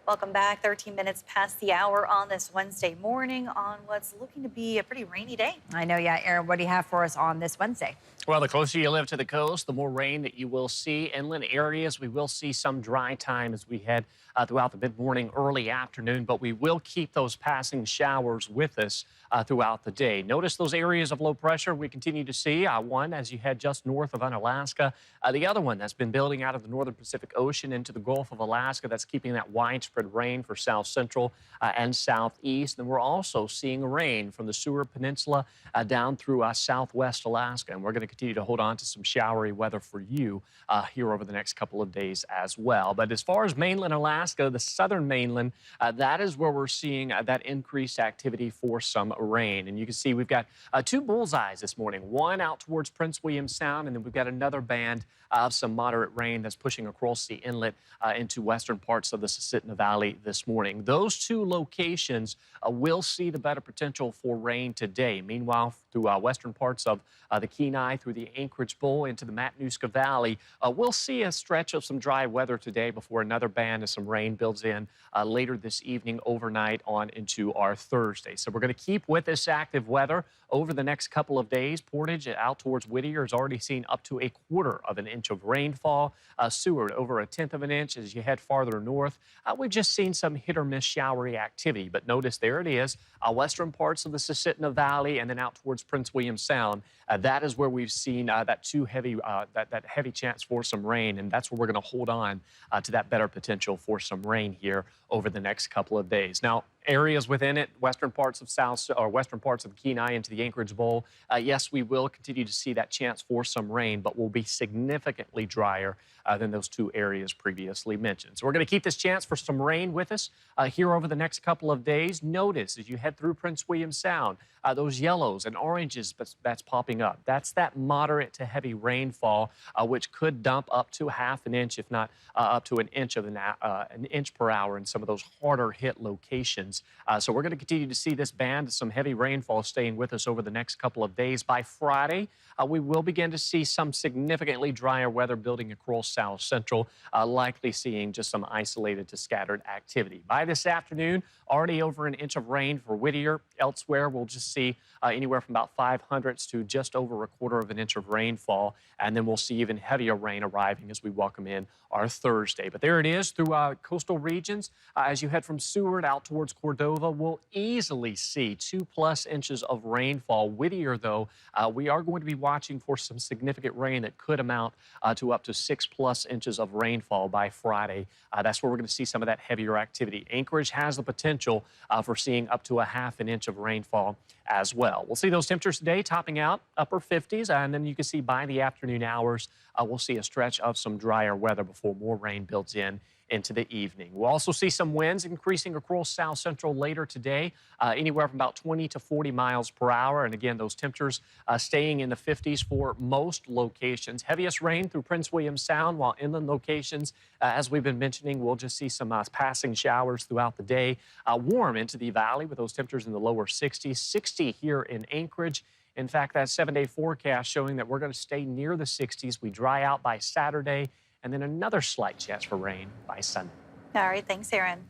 Welcome back. 13 minutes past the hour on this Wednesday morning on what's looking to be a pretty rainy day. I know, yeah. Aaron, what do you have for us on this Wednesday? Well, the closer you live to the coast, the more rain that you will see. Inland areas, we will see some dry time as we head throughout the mid-morning, early afternoon, but we will keep those passing showers with us throughout the day. Notice those areas of low pressure we continue to see. One as you head just north of Unalaska. The other one that's been building out of the northern Pacific Ocean into the Gulf of Alaska. That's keeping that widespread rain for south central and southeast. And we're also seeing rain from the Seward Peninsula down through southwest Alaska. And we're going to continue to hold on to some showery weather for you here over the next couple of days as well. But as far as mainland Alaska, the southern mainland, that is where we're seeing that increased activity for some rain. And you can see we've got two bullseyes this morning, one out towards Prince William Sound, and then we've got another band of some moderate rain that's pushing across the inlet into western parts of the Susitna Valley this morning. Those two locations will see the better potential for rain today. Meanwhile, through western parts of the Kenai, through the Anchorage Bowl into the Matanuska Valley, we'll see a stretch of some dry weather today before another band of some rain builds in later this evening, overnight on into our Thursday. So we're going to keep with this active weather over the next couple of days. Portage out towards Whittier has already seen up to 1/4 of an inch of rainfall. Seward over 1/10 of an inch. As you head farther north, we've just seen some hit or miss showery activity. But notice there it is, western parts of the Susitna Valley and then out towards Prince William Sound. That is where we've seen that heavy chance for some rain, and that's where we're going to hold on to that better potential for some rain here over the next couple of days. Now, areas within it, western parts of western parts of the Kenai into the Anchorage Bowl, yes, we will continue to see that chance for some rain, but will be significantly drier than those two areas previously mentioned. So we're going to keep this chance for some rain with us here over the next couple of days. Notice as you head through Prince William Sound, those yellows and oranges that's popping up. That's that moderate to heavy rainfall, which could dump up to 1/2 inch, if not up to an inch per hour in some of those harder hit locations. So we're going to continue to see this band, some heavy rainfall staying with us over the next couple of days. By Friday, we will begin to see some significantly drier weather building across South Central, likely seeing just some isolated to scattered activity. By this afternoon, already over an inch of rain for Whittier. Elsewhere, we'll just see anywhere from about 5/100 to just over 1/4 of an inch of rainfall. And then we'll see even heavier rain arriving as we welcome in our Thursday. But there it is through coastal regions. As you head from Seward out towards Cordova, we'll easily see 2+ inches of rainfall. Whittier, though, we are going to be watching for some significant rain that could amount to up to 6+ inches of rainfall by Friday. That's where we're going to see some of that heavier activity. Anchorage has the potential for seeing up to 1/2 an inch of rainfall as well. We'll see those temperatures today topping out upper 50s, and then you can see by the afternoon hours, we'll see a stretch of some drier weather before more rain builds in into the evening. We'll also see some winds increasing across South Central later today, anywhere from about 20 to 40 miles per hour. And again, those temperatures staying in the 50s for most locations. Heaviest rain through Prince William Sound, while inland locations, as we've been mentioning, we'll just see some passing showers throughout the day. Warm into the valley with those temperatures in the lower 60s, 60 here in Anchorage. In fact, that 7-day forecast showing that we're going to stay near the 60s. We dry out by Saturday, and then another slight chance for rain by Sunday. All right. Thanks, Aaron.